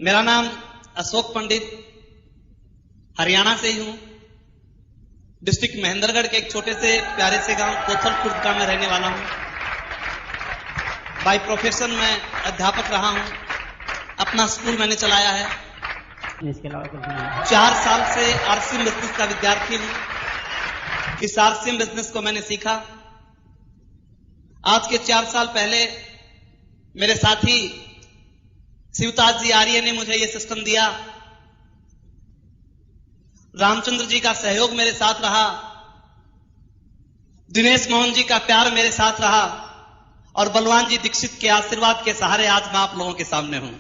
मेरा नाम अशोक पंडित, हरियाणा से ही हूं। डिस्ट्रिक्ट महेंद्रगढ़ के एक छोटे से प्यारे से गांव कोथल खुर्द का मैं रहने वाला हूं। बाय प्रोफेशन मैं अध्यापक रहा हूं। अपना स्कूल मैंने चलाया है। इसके अलावा कुछ नहीं। 4 साल से आरसीएम बिजनेस का विद्यार्थी हूं। इस आरसीएम बिजनेस को मैंने सीखा। आज के 4 साल पहले मेरे साथी शिवताज जी आर्य ने मुझे यह सिस्टम दिया। रामचंद्र जी का सहयोग मेरे साथ रहा, दिनेश मोहन जी का प्यार मेरे साथ रहा और बलवान जी दीक्षित के आशीर्वाद के सहारे आज मैं आप लोगों के सामने हूं।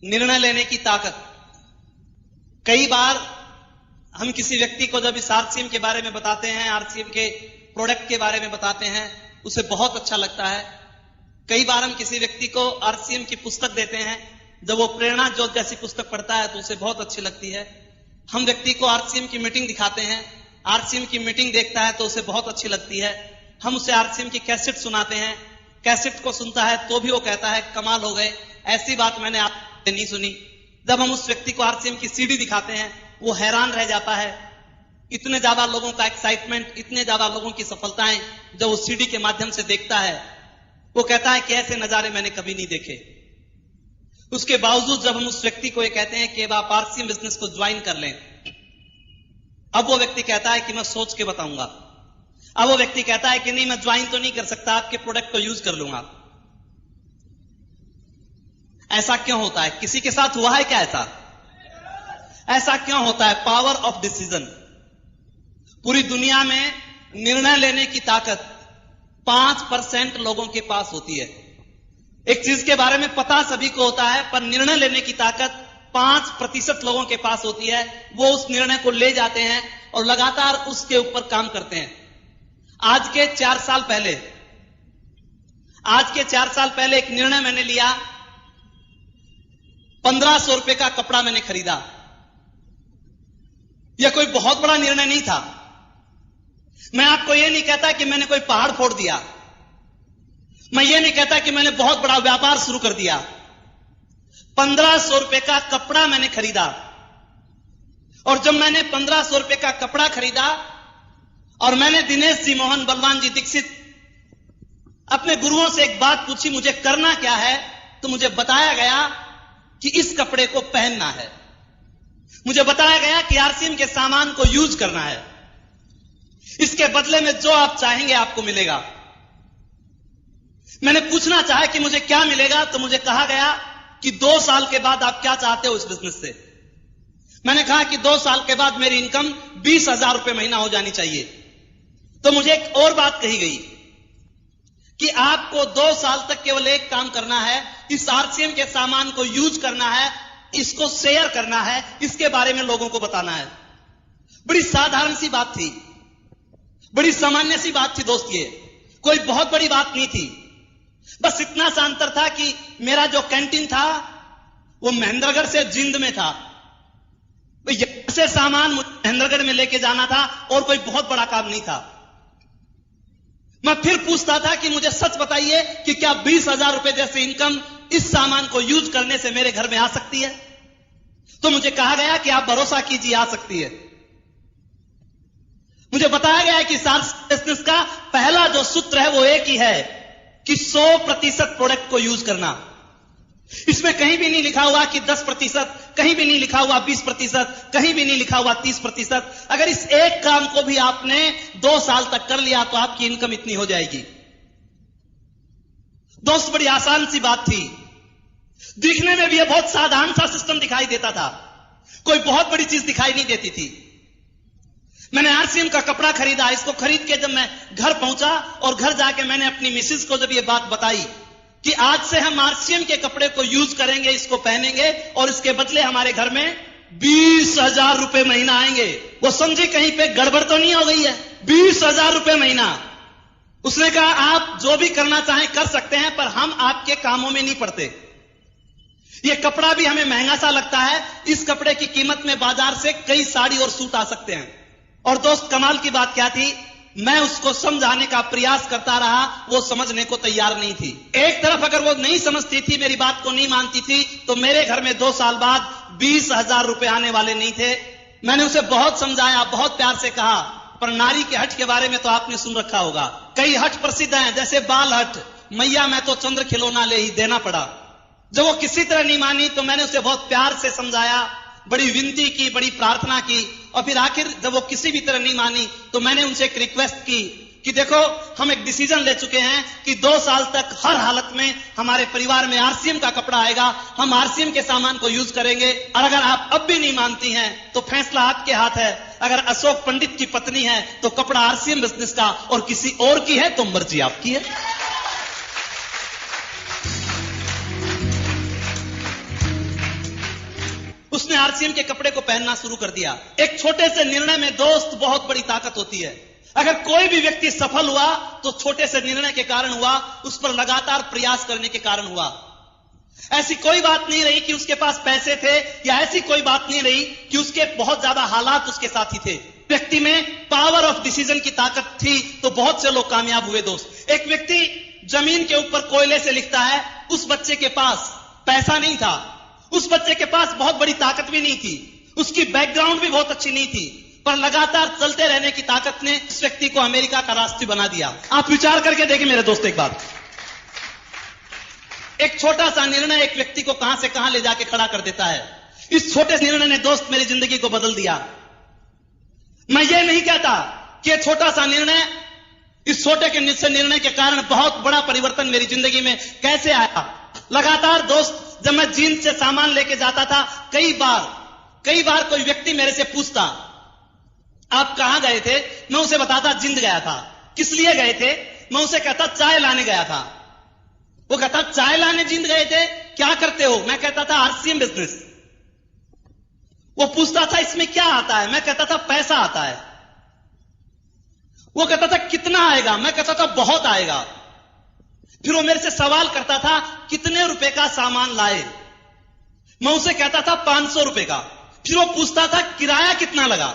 निर्णय लेने की ताकत। कई बार हम किसी व्यक्ति को जब इस आरसीएम के बारे में बताते हैं, आरसीएम के प्रोडक्ट के बारे में बताते हैं, उसे बहुत अच्छा लगता है। कई बार हम किसी व्यक्ति को आरसीएम की पुस्तक देते हैं, जब वो प्रेरणा ज्योत जैसी पुस्तक पढ़ता है तो उसे बहुत अच्छी लगती है। हम व्यक्ति को आरसीएम की मीटिंग दिखाते हैं, आरसीएम की मीटिंग देखता है तो उसे बहुत अच्छी लगती है। हम उसे आरसीएम की कैसेट सुनाते हैं, कैसेट को सुनता है तो भी वो कहता है कमाल हो गए, ऐसी बात मैंने आपसे नहीं सुनी। जब हम उस व्यक्ति को आरसीएम की सीडी दिखाते हैं वो हैरान रह जाता है। इतने ज्यादा लोगों का एक्साइटमेंट, इतने ज्यादा लोगों की सफलताएं जब वो सीडी के माध्यम से देखता है, वो कहता है कि ऐसे नजारे मैंने कभी नहीं देखे। उसके बावजूद जब हम उस व्यक्ति को ये कहते हैं कि आप आरसीएम बिजनेस को ज्वाइन कर लें, अब वो व्यक्ति कहता है कि मैं सोच के बताऊंगा। अब वो व्यक्ति कहता है कि नहीं, मैं ज्वाइन तो नहीं कर सकता, आपके प्रोडक्ट को यूज कर लूंगा। ऐसा क्यों होता है? किसी के साथ हुआ है क्या ऐसा क्यों होता है? Power of decision. पूरी दुनिया में निर्णय लेने की ताकत 5% लोगों के पास होती है। एक चीज के बारे में पता सभी को होता है, पर निर्णय लेने की ताकत 5% लोगों के पास होती है। वो उस निर्णय को ले जाते हैं और लगातार उसके ऊपर काम करते हैं। आज के 4 साल पहले एक निर्णय मैंने लिया। 1500 रुपए का कपड़ा मैंने खरीदा। यह कोई बहुत बड़ा निर्णय नहीं था। मैं आपको यह नहीं कहता कि मैंने कोई पहाड़ फोड़ दिया, मैं ये नहीं कहता कि मैंने बहुत बड़ा व्यापार शुरू कर दिया। 1500 रुपए का कपड़ा मैंने खरीदा, और जब मैंने 1500 रुपए का कपड़ा खरीदा और मैंने दिनेश जी मोहन, बलवान जी दीक्षित, अपने गुरुओं से एक बात पूछी मुझे करना क्या है, तो मुझे बताया गया कि इस कपड़े को पहनना है। मुझे बताया गया कि आरसीएम के सामान को यूज करना है। इसके बदले में जो आप चाहेंगे आपको मिलेगा। मैंने पूछना चाहा कि मुझे क्या मिलेगा, तो मुझे कहा गया कि 2 साल के बाद आप क्या चाहते हो इस बिजनेस से। मैंने कहा कि 2 साल के बाद मेरी इनकम 20,000 रुपए महीना हो जानी चाहिए। तो मुझे एक और बात कही गई कि आपको 2 साल तक केवल एक काम करना है, इस आरसीएम के सामान को यूज करना है, इसको शेयर करना है, इसके बारे में लोगों को बताना है। बड़ी साधारण सी बात थी, बड़ी सामान्य सी बात थी दोस्त। ये कोई बहुत बड़ी बात नहीं थी। बस इतना सा अंतर था कि मेरा जो कैंटीन था वो महेंद्रगढ़ से जिंद में था। यहां से सामान मुझे महेंद्रगढ़ में लेके जाना था और कोई बहुत बड़ा काम नहीं था। मैं फिर पूछता था कि मुझे सच बताइए कि क्या 20,000 रुपए जैसे इनकम इस सामान को यूज करने से मेरे घर में आ सकती है? तो मुझे कहा गया कि आप भरोसा कीजिए, आ सकती है। मुझे बताया गया है कि बिजनेस का पहला जो सूत्र है वो एक ही है कि 100% प्रोडक्ट को यूज करना। इसमें कहीं भी नहीं लिखा हुआ कि 10%, कहीं भी नहीं लिखा हुआ 20%, कहीं भी नहीं लिखा हुआ 30%। अगर इस एक काम को भी आपने 2 साल तक कर लिया तो आपकी इनकम इतनी हो जाएगी। दोस्त, बड़ी आसान सी बात थी। दिखने में भी यह बहुत साधारण सा सिस्टम दिखाई देता था, कोई बहुत बड़ी चीज दिखाई नहीं देती थी। मैंने आरसीएम का कपड़ा खरीदा। इसको खरीद के जब मैं घर पहुंचा और घर जाके मैंने अपनी मिसेज को जब यह बात बताई कि आज से हम आरसीएम के कपड़े को यूज करेंगे, इसको पहनेंगे और इसके बदले हमारे घर में 20,000 रुपए महीना आएंगे, वो समझी कहीं पे गड़बड़ तो नहीं हो गई है। 20,000 रुपए महीना। उसने कहा आप जो भी करना चाहें कर सकते हैं, पर हम आपके कामों में नहीं पड़ते। ये कपड़ा भी हमें महंगा सा लगता है। इस कपड़े की कीमत में बाजार से कई साड़ी और सूट आ सकते हैं। और दोस्त, कमाल की बात क्या थी मैं उसको समझाने का प्रयास करता रहा, वो समझने को तैयार नहीं थी। एक तरफ अगर वो नहीं समझती थी, मेरी बात को नहीं मानती थी, तो मेरे घर में 2 साल बाद 20,000 रुपए आने वाले नहीं थे। मैंने उसे बहुत समझाया, बहुत प्यार से कहा, पर नारी के हट के बारे में तो आपने सुन रखा होगा। कई हट प्रसिद्ध हैं, जैसे बाल हट, मैया मैं तो चंद्र खिलौना ले ही देना पड़ा। जब वो किसी तरह नहीं मानी तो मैंने उसे बहुत प्यार से समझाया, बड़ी विनती की, बड़ी प्रार्थना की, और फिर आखिर जब वो किसी भी तरह नहीं मानी तो मैंने उनसे एक रिक्वेस्ट की कि देखो, हम एक डिसीजन ले चुके हैं कि 2 साल तक हर हालत में हमारे परिवार में आरसीएम का कपड़ा आएगा, हम आरसीएम के सामान को यूज करेंगे, और अगर आप अब भी नहीं मानती हैं तो फैसला आपके हाथ है। अगर अशोक पंडित की पत्नी है तो कपड़ा आरसीएम बिजनेस का, और किसी और की है तो मर्जी आपकी है। उसने आरसीएम के कपड़े को पहनना शुरू कर दिया। एक छोटे से निर्णय में दोस्त बहुत बड़ी ताकत होती है। अगर कोई भी व्यक्ति सफल हुआ तो छोटे से निर्णय के कारण हुआ, उस पर लगातार प्रयास करने के कारण हुआ। ऐसी कोई बात नहीं रही कि उसके पास पैसे थे, या ऐसी कोई बात नहीं रही कि उसके बहुत ज्यादा हालात उसके साथी थे। व्यक्ति में पावर ऑफ डिसीजन की ताकत थी तो बहुत से लोग कामयाब हुए। दोस्त, एक व्यक्ति जमीन के ऊपर कोयले से लिखता है, उस बच्चे के पास पैसा नहीं था, उस बच्चे के पास बहुत बड़ी ताकत भी नहीं थी, उसकी बैकग्राउंड भी बहुत अच्छी नहीं थी, पर लगातार चलते रहने की ताकत ने उस व्यक्ति को अमेरिका का राष्ट्रपति बना दिया। आप विचार करके देखिए मेरे दोस्त, एक बात, एक छोटा सा निर्णय एक व्यक्ति को कहां से कहां ले जाके खड़ा कर देता है। इस छोटे से निर्णय ने दोस्त मेरी जिंदगी को बदल दिया। मैं ये नहीं कहता कि छोटा सा निर्णय, इस छोटे के निर्णय के कारण बहुत बड़ा परिवर्तन मेरी जिंदगी में कैसे आया। लगातार दोस्त, जब मैं जींद से सामान लेके जाता था, कई बार कोई व्यक्ति मेरे से पूछता, आप कहां गए थे? मैं उसे बताता जींद गया था। किस लिए गए थे? मैं उसे कहता चाय लाने गया था। वो कहता चाय लाने जींद गए थे, क्या करते हो? मैं कहता था आरसीएम बिजनेस। वो पूछता था इसमें क्या आता है? मैं कहता था पैसा आता है। वो कहता था कितना आएगा? मैं कहता था बहुत आएगा। फिर वो मेरे से सवाल करता था कितने रुपए का सामान लाए? मैं उसे कहता था 500 रुपए का। फिर वो पूछता था किराया कितना लगा?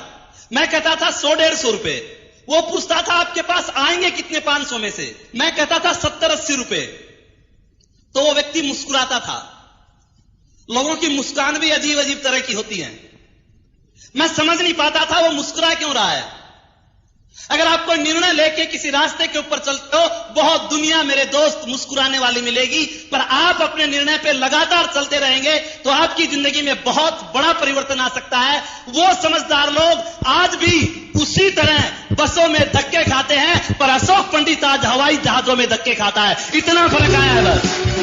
मैं कहता था 100-150 रुपए। वो पूछता था आपके पास आएंगे कितने 500 में से? मैं कहता था 70-80 रुपए। तो वो व्यक्ति मुस्कुराता था। लोगों की मुस्कान भी अजीब अजीब तरह की होती है। मैं समझ नहीं पाता था वो मुस्कुरा क्यों रहा है। अगर आप कोई निर्णय लेके किसी रास्ते के ऊपर चलते हो, बहुत दुनिया मेरे दोस्त मुस्कुराने वाली मिलेगी, पर आप अपने निर्णय पे लगातार चलते रहेंगे तो आपकी जिंदगी में बहुत बड़ा परिवर्तन आ सकता है। वो समझदार लोग आज भी उसी तरह बसों में धक्के खाते हैं, पर अशोक पंडित आज हवाई जहाजों में धक्के खाता है। इतना फर्क आया है बस।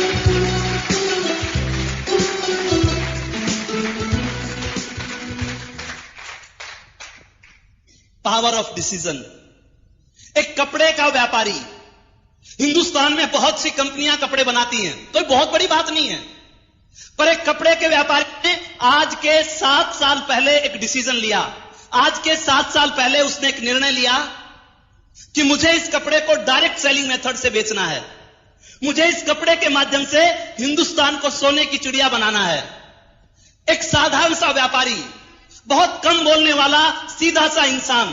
Power of decision. एक कपड़े का व्यापारी, हिंदुस्तान में बहुत सी कंपनियां कपड़े बनाती हैं, कोई बहुत बड़ी बात नहीं है, पर एक कपड़े के व्यापारी ने आज के 7 साल पहले एक डिसीजन लिया। आज के 7 साल पहले उसने एक निर्णय लिया कि मुझे इस कपड़े को डायरेक्ट सेलिंग मेथड से बेचना है। मुझे इस कपड़े के माध्यम से हिंदुस्तान को सोने की चिड़िया बनाना है। एक साधारण सा व्यापारी, बहुत कम बोलने वाला, सीधा सा इंसान,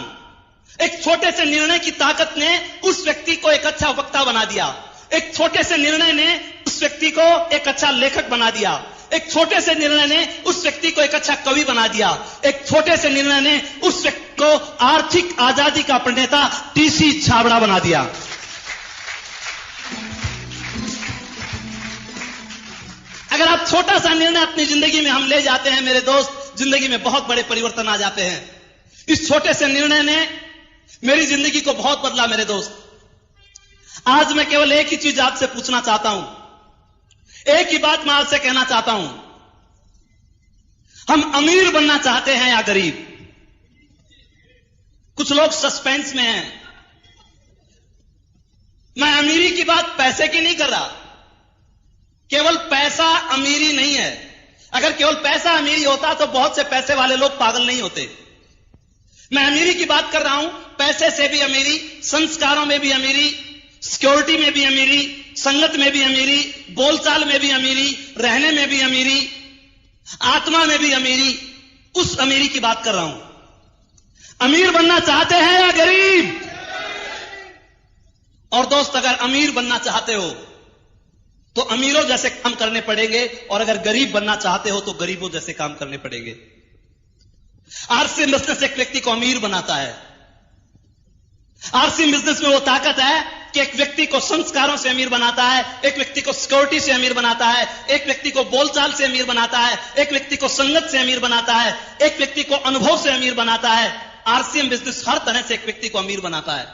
एक छोटे से निर्णय की ताकत ने उस व्यक्ति को एक अच्छा वक्ता बना दिया। एक छोटे से निर्णय ने उस व्यक्ति को एक अच्छा लेखक बना दिया। एक छोटे से निर्णय ने उस व्यक्ति को एक अच्छा कवि बना दिया। एक छोटे से निर्णय ने उस व्यक्ति को आर्थिक आजादी का प्रणेता टीसी छाबड़ा बना दिया। अगर आप छोटा सा निर्णय अपनी जिंदगी में हम ले जाते हैं मेरे दोस्त, जिंदगी में बहुत बड़े परिवर्तन आ जाते हैं। इस छोटे से निर्णय ने मेरी जिंदगी को बहुत बदला मेरे दोस्त। आज मैं केवल एक ही चीज आपसे पूछना चाहता हूं, एक ही बात मैं आपसे कहना चाहता हूं, हम अमीर बनना चाहते हैं या गरीब? कुछ लोग सस्पेंस में हैं। मैं अमीरी की बात पैसे की नहीं कर रहा। केवल पैसा अमीरी नहीं है। अगर केवल पैसा अमीरी होता तो बहुत से पैसे वाले लोग पागल नहीं होते। मैं अमीरी की बात कर रहा हूं, पैसे से भी अमीरी, संस्कारों में भी अमीरी, सिक्योरिटी में भी अमीरी, संगत में भी अमीरी, बोलचाल में भी अमीरी, रहने में भी अमीरी, आत्मा में भी अमीरी, उस अमीरी की बात कर रहा हूं। अमीर बनना चाहते हैं या गरीब? और दोस्त, अगर अमीर बनना चाहते हो तो अमीरों जैसे काम करने पड़ेंगे, और अगर गरीब बनना चाहते हो तो गरीबों जैसे काम करने पड़ेंगे। आरसीएम बिजनेस एक व्यक्ति को अमीर बनाता है। आरसीएम बिजनेस में वो ताकत है कि एक व्यक्ति को संस्कारों से अमीर बनाता है, एक व्यक्ति को सिक्योरिटी से अमीर बनाता है, एक व्यक्ति को बोलचाल से अमीर बनाता है, एक व्यक्ति को संगत से अमीर बनाता है, एक व्यक्ति को अनुभव से अमीर बनाता है। आरसीएम बिजनेस हर तरह से एक व्यक्ति को अमीर बनाता है।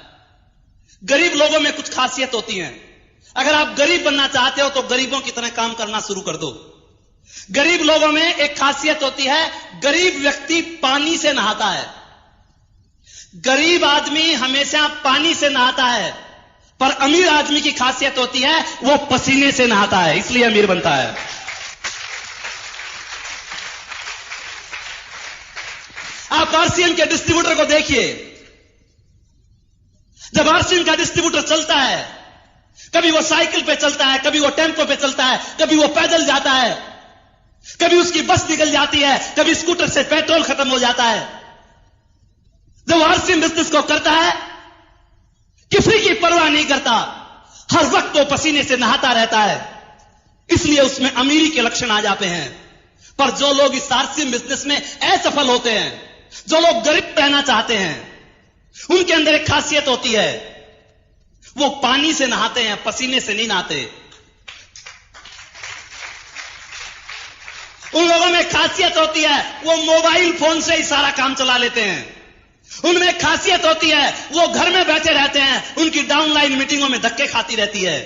गरीब लोगों में कुछ खासियत होती है। अगर आप गरीब बनना चाहते हो तो गरीबों की तरह काम करना शुरू कर दो। गरीब लोगों में एक खासियत होती है, गरीब व्यक्ति पानी से नहाता है। गरीब आदमी हमेशा पानी से नहाता है, पर अमीर आदमी की खासियत होती है वो पसीने से नहाता है, इसलिए अमीर बनता है। आप आरसीएम के डिस्ट्रीब्यूटर को देखिए। जब आरसीएम का डिस्ट्रीब्यूटर चलता है, कभी वो साइकिल पे चलता है, कभी वो टेम्पो पे चलता है, कभी वो पैदल जाता है, कभी उसकी बस निकल जाती है, कभी स्कूटर से पेट्रोल खत्म हो जाता है। जब आरसीएम बिजनेस को करता है, किसी की परवाह नहीं करता, हर वक्त वो पसीने से नहाता रहता है, इसलिए उसमें अमीरी के लक्षण आ जाते हैं। पर जो लोग इस आरसीएम बिजनेस में असफल होते हैं, जो लोग गरीब रहना चाहते हैं, उनके अंदर एक खासियत होती है, वो पानी से नहाते हैं, पसीने से नहीं नहाते। उन लोगों में खासियत होती है, वो मोबाइल फोन से ही सारा काम चला लेते हैं। उनमें खासियत होती है, वो घर में बैठे रहते हैं, उनकी डाउनलाइन मीटिंगों में धक्के खाती रहती है,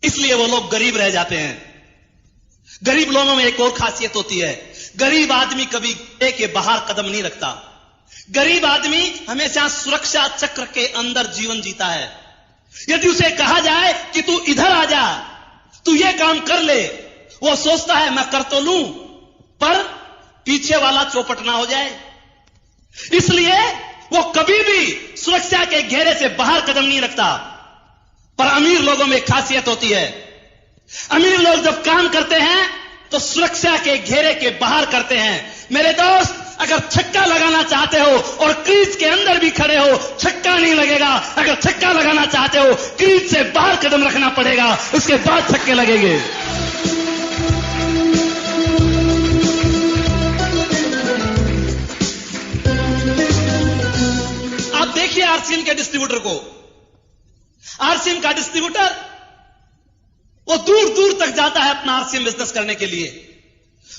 इसलिए वो लोग गरीब रह जाते हैं। गरीब लोगों में एक और खासियत होती है, गरीब आदमी कभी घरे के बाहर कदम नहीं रखता। गरीब आदमी हमेशा सुरक्षा चक्र के अंदर जीवन जीता है। यदि उसे कहा जाए कि तू इधर आ जा, तू ये काम कर ले, वो सोचता है मैं कर तो लूं, पर पीछे वाला चौपट ना हो जाए, इसलिए वो कभी भी सुरक्षा के घेरे से बाहर कदम नहीं रखता। पर अमीर लोगों में खासियत होती है, अमीर लोग जब काम करते हैं तो सुरक्षा के घेरे के बाहर करते हैं। मेरे दोस्त, अगर छक्का लगाना चाहते हो और क्रीज के अंदर भी खड़े हो, छक्का नहीं लगेगा। अगर छक्का लगाना चाहते हो, क्रीज से बाहर कदम रखना पड़ेगा, उसके बाद छक्के लगेंगे। आप देखिए आरसीएम के डिस्ट्रीब्यूटर को। आरसीएम का डिस्ट्रीब्यूटर वो दूर दूर तक जाता है अपना आरसीएम बिजनेस करने के लिए।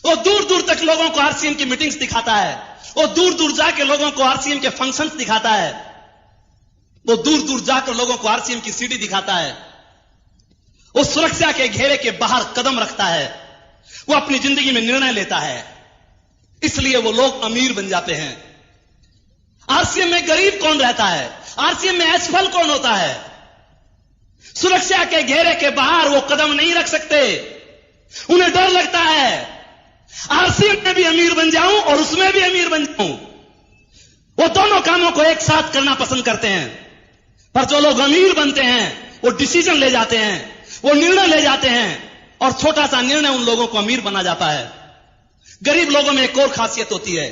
वो दूर दूर तक लोगों को आरसीएम की मीटिंग्स दिखाता है, वो दूर दूर जाके लोगों को आरसीएम के फंक्शंस दिखाता है, वो दूर दूर जाकर लोगों को आरसीएम की सीडी दिखाता है। वो सुरक्षा के घेरे के बाहर कदम रखता है, वो अपनी जिंदगी में निर्णय लेता है, इसलिए वो लोग अमीर बन जाते हैं। आरसीएम में गरीब कौन रहता है? आरसीएम में असफल कौन होता है? सुरक्षा के घेरे के बाहर वो कदम नहीं रख सकते, उन्हें डर लगता है आरसीएम में भी अमीर बन जाऊं और उसमें भी अमीर बन जाऊं। वो दोनों कामों को एक साथ करना पसंद करते हैं। पर जो लोग अमीर बनते हैं वो डिसीजन ले जाते हैं, वो निर्णय ले जाते हैं, और छोटा सा निर्णय उन लोगों को अमीर बना जाता है। गरीब लोगों में एक और खासियत होती है,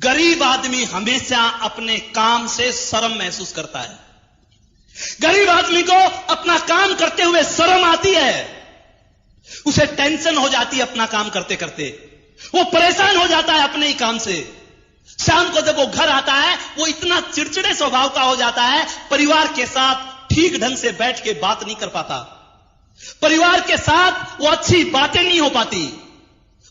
गरीब आदमी हमेशा अपने काम से शर्म महसूस करता है। गरीब आदमी को अपना काम करते हुए शर्म आती है, उसे टेंशन हो जाती है अपना काम करते करते, वो परेशान हो जाता है अपने ही काम से। शाम को जब वो घर आता है, वो इतना चिड़चिड़े स्वभाव का हो जाता है, परिवार के साथ ठीक ढंग से बैठ के बात नहीं कर पाता, परिवार के साथ वो अच्छी बातें नहीं हो पाती।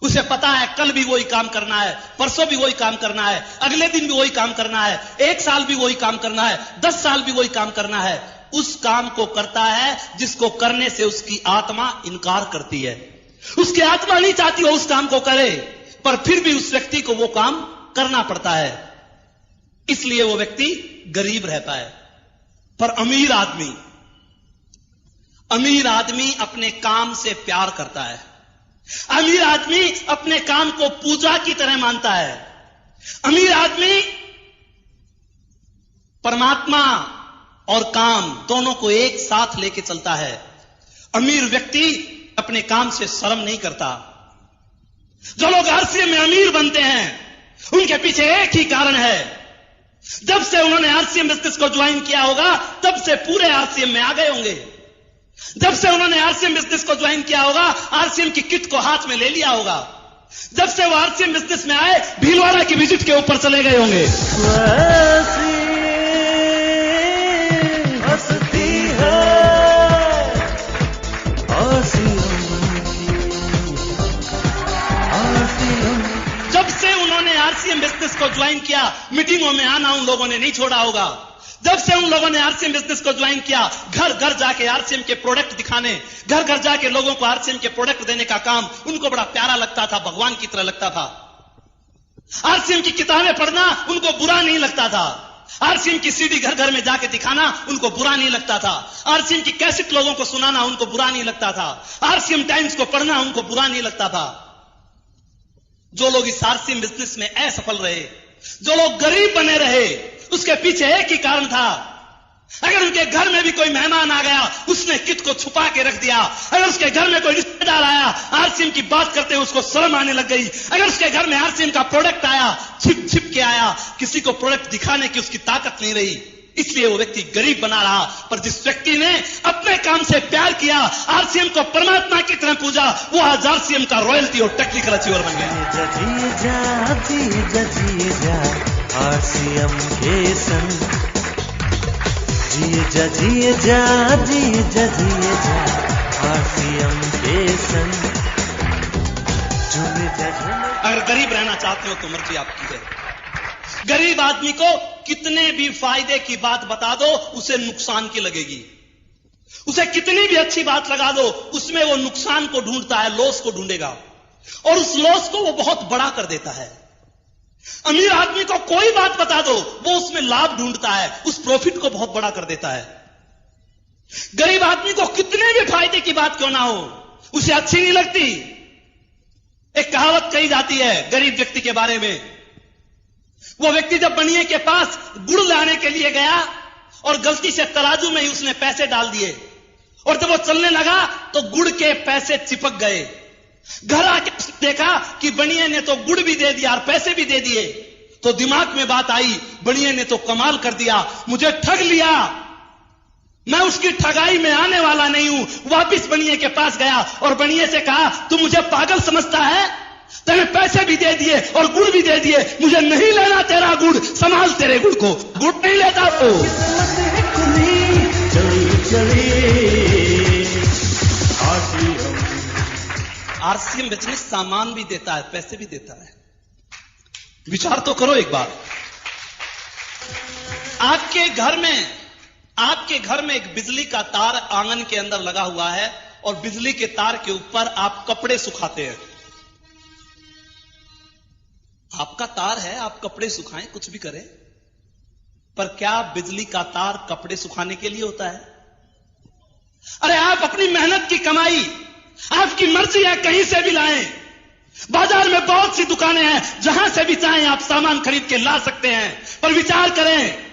उसे पता है कल भी वही काम करना है, परसों भी वही काम करना है, अगले दिन भी वही काम करना है, 1 साल भी वही काम करना है, 10 साल भी वही काम करना है। उस काम को करता है जिसको करने से उसकी आत्मा इनकार करती है। उसकी आत्मा नहीं चाहती वो उस काम को करे, पर फिर भी उस व्यक्ति को वो काम करना पड़ता है, इसलिए वो व्यक्ति गरीब रहता है। पर अमीर आदमी अपने काम से प्यार करता है। अमीर आदमी अपने काम को पूजा की तरह मानता है। अमीर आदमी परमात्मा और काम दोनों को एक साथ लेके चलता है। अमीर व्यक्ति अपने काम से शर्म नहीं करता। जो लोग आरसीएम में अमीर बनते हैं, उनके पीछे एक ही कारण है, जब से उन्होंने आरसीएम बिजनेस को ज्वाइन किया होगा तब से पूरे आरसीएम में आ गए होंगे। जब से उन्होंने आरसीएम बिजनेस को ज्वाइन किया होगा आरसीएम की किट को हाथ में ले लिया होगा। जब से वो आरसीएम बिजनेस में आए भीलवाड़ा की विजिट के ऊपर चले गए होंगे। जब से उन्होंने आरसीएम बिजनेस को ज्वाइन किया मीटिंगों में आना उन लोगों ने नहीं छोड़ा होगा। जब से उन लोगों ने आरसीएम बिजनेस को ज्वाइन किया घर घर जाके आरसीएम के प्रोडक्ट दिखाने, घर घर जाके लोगों को आरसीएम के प्रोडक्ट देने का काम उनको बड़ा प्यारा लगता था, भगवान की तरह लगता था। आरसीएम की किताबें पढ़ना उनको बुरा नहीं लगता था। आरसीएम की सीडी घर घर में जाके दिखाना उनको बुरा नहीं लगता था। आरसीएम की कैसेट लोगों को सुनाना उनको बुरा नहीं लगता था। आरसीएम टाइम्स को पढ़ना उनको बुरा नहीं लगता था। जो लोग इस आरसीएम बिजनेस में असफल रहे, जो लोग गरीब बने रहे, उसके पीछे एक ही कारण था। अगर उनके घर में भी कोई मेहमान आ गया उसने किट को छुपा के रख दिया। अगर उसके घर में कोई रिश्तेदार आया आरसीएम की बात करते हुए उसको शर्म आने लग गई। अगर उसके घर में आरसीएम का प्रोडक्ट आया छिप छिप के आया, किसी को प्रोडक्ट दिखाने की उसकी ताकत नहीं रही, इसलिए वो व्यक्ति गरीब बना रहा। पर जिस व्यक्ति ने अपने काम से प्यार किया, आरसीएम को परमात्मा की तरह पूजा, वो आज आरसीएम का रॉयल्टी और टेक्निकल अचीवर बन गया। आरसीएम के संग जिए जा आरसीएम के संग। अगर गरीब रहना चाहते हो तो मर्जी आपकी है। गरीब आदमी को कितने भी फायदे की बात बता दो उसे नुकसान की लगेगी। उसे कितनी भी अच्छी बात लगा दो उसमें वो नुकसान को ढूंढता है, लॉस को ढूंढेगा और उस लॉस को वो बहुत बड़ा कर देता है। अमीर आदमी को कोई बात बता दो वो उसमें लाभ ढूंढता है, उस प्रॉफिट को बहुत बड़ा कर देता है। गरीब आदमी को कितने भी फायदे की बात क्यों ना हो उसे अच्छी नहीं लगती। एक कहावत कही जाती है गरीब व्यक्ति के बारे में। वो व्यक्ति जब बनिए के पास गुड़ लाने के लिए गया और गलती से तराजू में ही उसने पैसे डाल दिए और जब वो चलने लगा तो गुड़ के पैसे चिपक गए। घर आके देखा कि बनिए ने तो गुड़ भी दे दिया और पैसे भी दे दिए, तो दिमाग में बात आई बनिए ने तो कमाल कर दिया, मुझे ठग लिया, मैं उसकी ठगाई में आने वाला नहीं हूं। वापिस बनिए के पास गया और बनिए से कहा तू मुझे पागल समझता है, तेरे पैसे भी दे दिए और गुड़ भी दे दिए, मुझे नहीं लेना तेरा गुड़, संभाल तेरे गुड़ को, गुड़ नहीं लेता तो। आरसीएम बिजनेस सामान भी देता है, पैसे भी देता है। विचार तो करो एक बार। आपके घर में एक बिजली का तार आंगन के अंदर लगा हुआ है और बिजली के तार के ऊपर आप कपड़े सुखाते हैं। आपका तार है, आप कपड़े सुखाएं, कुछ भी करें, पर क्या बिजली का तार कपड़े सुखाने के लिए होता है? अरे आप अपनी मेहनत की कमाई, आपकी मर्जी है कहीं से भी लाएं। बाजार में बहुत सी दुकानें हैं जहां से भी चाहें आप सामान खरीद के ला सकते हैं, पर विचार करें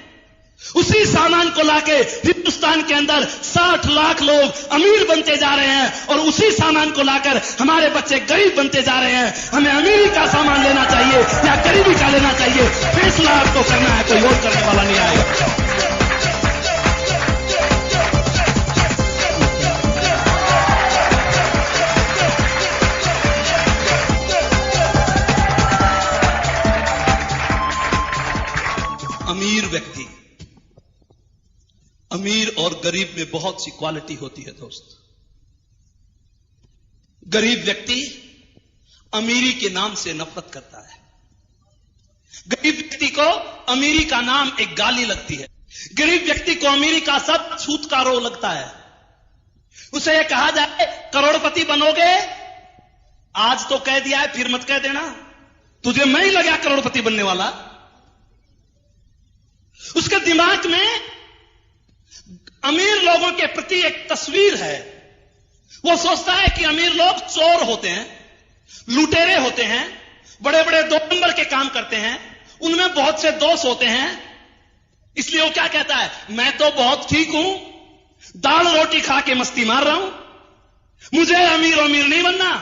उसी सामान को लाके हिंदुस्तान के अंदर 60 लाख लोग अमीर बनते जा रहे हैं और उसी सामान को लाकर हमारे बच्चे गरीब बनते जा रहे हैं। हमें अमीरी का सामान लेना चाहिए या गरीबी का लेना चाहिए, फैसला आपको करना है, कोई और करने वाला नहीं आएगा। अमीर व्यक्ति, अमीर और गरीब में बहुत सी क्वालिटी होती है दोस्त। गरीब व्यक्ति अमीरी के नाम से नफरत करता है। गरीब व्यक्ति को अमीरी का नाम एक गाली लगती है। गरीब व्यक्ति को अमीरी का सब छूत का रो लगता है। उसे यह कहा जाए करोड़पति बनोगे, आज तो कह दिया है फिर मत कह देना, तुझे मैं ही लगा करोड़पति बनने वाला। उसके दिमाग में अमीर लोगों के प्रति एक तस्वीर है। वो सोचता है कि अमीर लोग चोर होते हैं, लुटेरे होते हैं, बड़े बड़े 2 नंबर के काम करते हैं, उनमें बहुत से दोष होते हैं। इसलिए वो क्या कहता है, मैं तो बहुत ठीक हूं, दाल रोटी खा के मस्ती मार रहा हूं, मुझे अमीर नहीं बनना।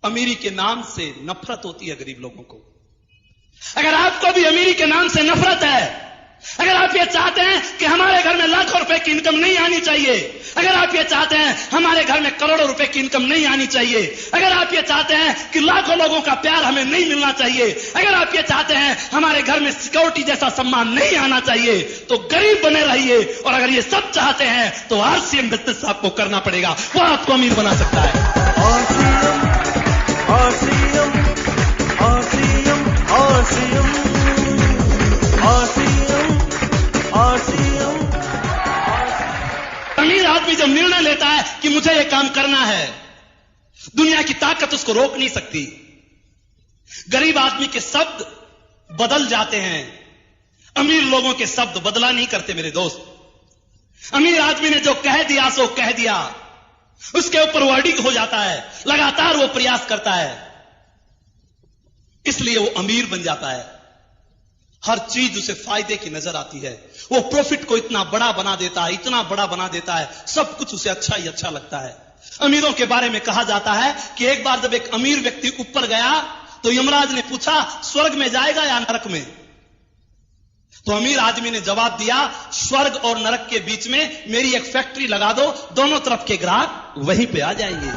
अमीरी के नाम से नफरत होती है गरीब लोगों को। अगर आपको भी अमीरी के नाम से नफरत है, अगर आप ये चाहते हैं कि हमारे घर में लाखों रुपए की इनकम नहीं आनी चाहिए, अगर आप ये चाहते हैं हमारे घर में करोड़ों रुपए की इनकम नहीं आनी चाहिए, अगर आप ये चाहते हैं कि लाखों लोगों का प्यार हमें नहीं मिलना चाहिए, अगर आप ये चाहते हैं हमारे घर में सिक्योरिटी जैसा सम्मान नहीं आना चाहिए, तो गरीब बने रहिए। और अगर ये सब चाहते हैं तो आरसीएम बिजनेस आपको करना पड़ेगा, वो आपको अमीर बना सकता है। अमीर आदमी जब निर्णय लेता है कि मुझे यह काम करना है, दुनिया की ताकत उसको रोक नहीं सकती। गरीब आदमी के शब्द बदल जाते हैं, अमीर लोगों के शब्द बदला नहीं करते मेरे दोस्त। अमीर आदमी ने जो कह दिया सो कह दिया, उसके ऊपर वर्डिंग हो जाता है, लगातार वो प्रयास करता है, इसलिए वो अमीर बन जाता है। हर चीज उसे फायदे की नजर आती है, वो प्रॉफिट को इतना बड़ा बना देता है, इतना बड़ा बना देता है, सब कुछ उसे अच्छा ही अच्छा लगता है। अमीरों के बारे में कहा जाता है कि एक बार जब एक अमीर व्यक्ति ऊपर गया तो यमराज ने पूछा स्वर्ग में जाएगा या नरक में? तो अमीर आदमी ने जवाब दिया, स्वर्ग और नरक के बीच में मेरी एक फैक्ट्री लगा दो, दोनों तरफ के ग्राहक वहीं पे आ जाएंगे।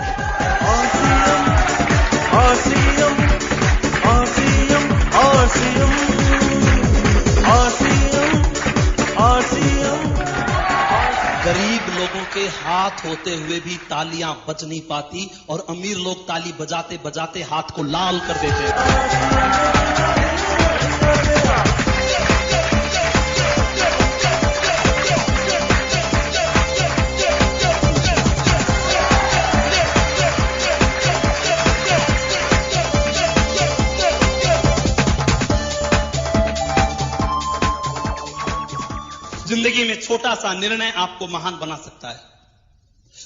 गरीब लोगों के हाथ होते हुए भी तालियां बज नहीं पाती और अमीर लोग ताली बजाते बजाते हाथ को लाल कर देते हैं। जिंदगी में छोटा सा निर्णय आपको महान बना सकता है।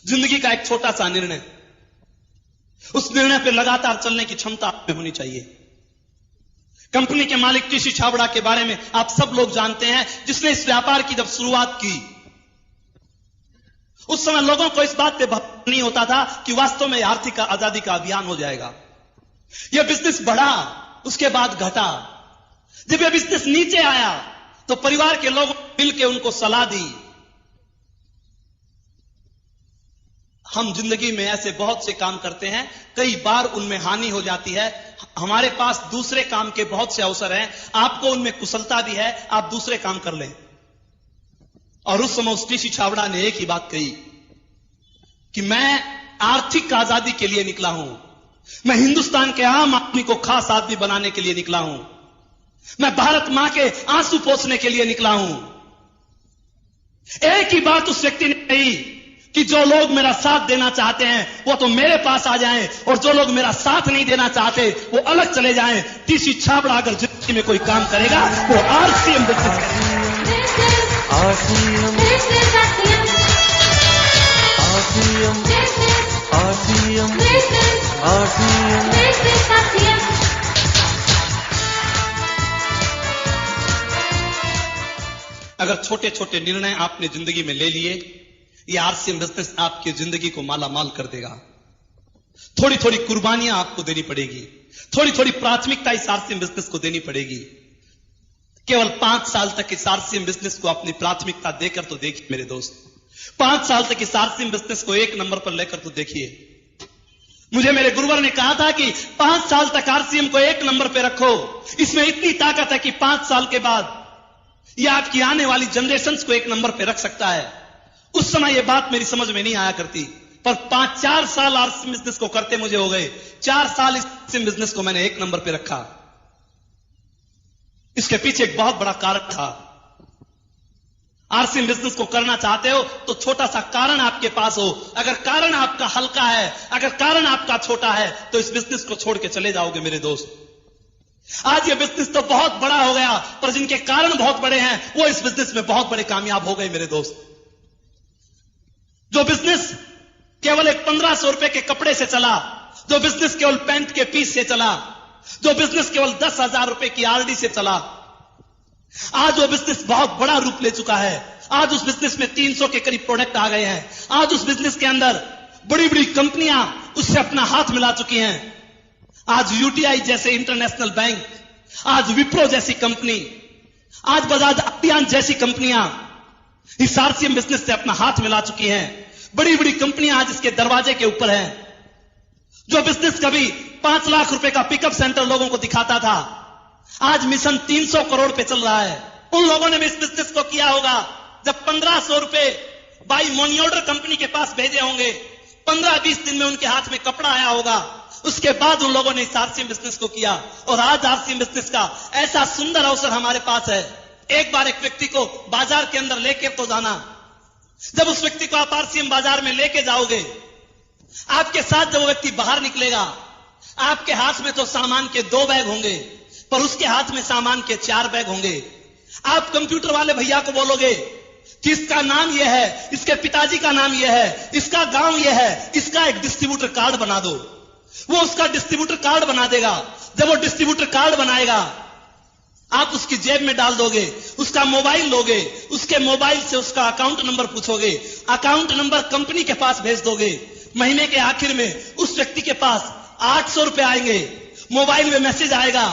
जिंदगी का एक छोटा सा निर्णय, उस निर्णय पर लगातार चलने की क्षमता आप में होनी चाहिए। कंपनी के मालिक टीसी छाबड़ा के बारे में आप सब लोग जानते हैं, जिसने इस व्यापार की जब शुरुआत की, उस समय लोगों को इस बात पे भरोसा नहीं होता था कि वास्तव में आर्थिक आजादी का अभियान हो जाएगा। यह बिजनेस बढ़ा, उसके बाद घटा। जब यह बिजनेस नीचे आया तो परिवार के लोगों ने मिलकर उनको सलाह दी। हम जिंदगी में ऐसे बहुत से काम करते हैं, कई बार उनमें हानि हो जाती है। हमारे पास दूसरे काम के बहुत से अवसर हैं, आपको उनमें कुशलता भी है, आप दूसरे काम कर लें। और उस समय उस टीसी छाबड़ा ने एक ही बात कही कि मैं आर्थिक आजादी के लिए निकला हूं, मैं हिंदुस्तान के आम आदमी को खास आदमी बनाने के लिए निकला हूं, मैं भारत मां के आंसू पोंछने के लिए निकला हूं। एक ही बात उस व्यक्ति ने कही कि जो लोग मेरा साथ देना चाहते हैं वो तो मेरे पास आ जाएं, और जो लोग मेरा साथ नहीं देना चाहते वो अलग चले जाएं। टीसी छाबड़ा अगर जिंदगी में कोई काम करेगा वो आरसीएम बिजनेस अगर छोटे छोटे निर्णय आपने जिंदगी में ले लिए, ये आरसीएम बिजनेस आपकी जिंदगी को माला माल कर देगा। थोड़ी थोड़ी कुर्बानियां आपको देनी पड़ेगी, थोड़ी थोड़ी प्राथमिकता इस आरसीएम बिजनेस को देनी पड़ेगी। केवल 5 साल तक इस आरसीएम बिजनेस को अपनी प्राथमिकता देकर तो देखिए मेरे दोस्त, 5 साल तक इस आरसीएम बिजनेस को 1 नंबर पर लेकर तो देखिए। मुझे मेरे गुरुवर ने कहा था कि 5 साल तक आरसीएम को 1 नंबर पर रखो, इसमें इतनी ताकत है कि 5 साल के बाद यह आपकी आने वाली जनरेशंस को 1 नंबर पे रख सकता है। उस समय यह बात मेरी समझ में नहीं आया करती, पर 5-4 साल आरसीएम बिजनेस को करते मुझे हो गए। 4 साल इस आरसीएम बिजनेस को मैंने 1 नंबर पे रखा। इसके पीछे एक बहुत बड़ा कारण था। आरसीएम बिजनेस को करना चाहते हो तो छोटा सा कारण आपके पास हो। अगर कारण आपका हल्का है, अगर कारण आपका छोटा है, तो इस बिजनेस को छोड़ के चले जाओगे मेरे दोस्त। आज ये बिजनेस तो बहुत बड़ा हो गया, पर जिनके कारण बहुत बड़े हैं वो इस बिजनेस में बहुत बड़े कामयाब हो गए मेरे दोस्त। जो बिजनेस केवल एक 1500 रुपए के कपड़े से चला, जो बिजनेस केवल पैंट के पीस से चला, जो बिजनेस केवल 10,000 रुपए की आरडी से चला, आज वो बिजनेस बहुत बड़ा रूप ले चुका है। आज उस बिजनेस में 300 के करीब प्रोडक्ट आ गए हैं। आज उस बिजनेस के अंदर बड़ी बड़ी कंपनियां उससे अपना हाथ मिला चुकी हैं। आज यूटीआई जैसे इंटरनेशनल बैंक आज विप्रो जैसी कंपनी, आज बजाज अभियान जैसी कंपनियां इस आरसीएम बिजनेस से अपना हाथ मिला चुकी हैं। बड़ी बड़ी कंपनियां आज इसके दरवाजे के ऊपर हैं। जो बिजनेस कभी 5 लाख रुपए का पिकअप सेंटर लोगों को दिखाता था, आज मिशन 300 करोड़ पे चल रहा है। उन लोगों ने भी इस बिजनेस को किया होगा जब 1500 रुपए बाई मनी ऑर्डर कंपनी के पास भेजे होंगे, 15-20 दिन में उनके हाथ में कपड़ा आया होगा। उसके बाद उन लोगों ने इस आरसीएम बिजनेस को किया और आज आरसीएम बिजनेस का ऐसा सुंदर अवसर हमारे पास है। एक बार एक व्यक्ति को बाजार के अंदर लेके तो जाना। जब उस व्यक्ति को आप आरसीएम बाजार में लेके जाओगे, आपके साथ जब वो व्यक्ति बाहर निकलेगा, आपके हाथ में तो सामान के 2 बैग होंगे, पर उसके हाथ में सामान के 4 बैग होंगे। आप कंप्यूटर वाले भैया को बोलोगे कि इसका नाम यह है, इसके पिताजी का नाम यह है, इसका गांव यह है, इसका एक डिस्ट्रीब्यूटर कार्ड बना दो। वो उसका डिस्ट्रीब्यूटर कार्ड बना देगा। जब वो डिस्ट्रीब्यूटर कार्ड बनाएगा, आप उसकी जेब में डाल दोगे, उसका मोबाइल लोगे, उसके मोबाइल से उसका अकाउंट नंबर पूछोगे, अकाउंट नंबर कंपनी के पास भेज दोगे। महीने के आखिर में उस व्यक्ति के पास 800 रुपए आएंगे। मोबाइल में मैसेज आएगा,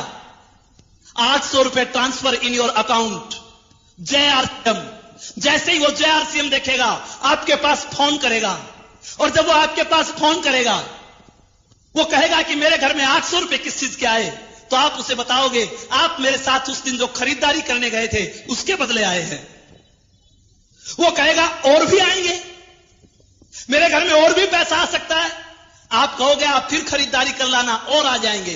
800 रुपए ट्रांसफर इन योर अकाउंट जय आरसीएम। जैसे ही वो जय आरसीएम देखेगा, आपके पास फोन करेगा, और जब वो आपके पास फोन करेगा, वो कहेगा कि मेरे घर में 800 रुपए किस चीज के आए, तो आप उसे बताओगे आप मेरे साथ उस दिन जो खरीदारी करने गए थे उसके बदले आए हैं। वो कहेगा और भी आएंगे, मेरे घर में और भी पैसा आ सकता है। आप कहोगे आप फिर खरीदारी कर लाना, और आ जाएंगे।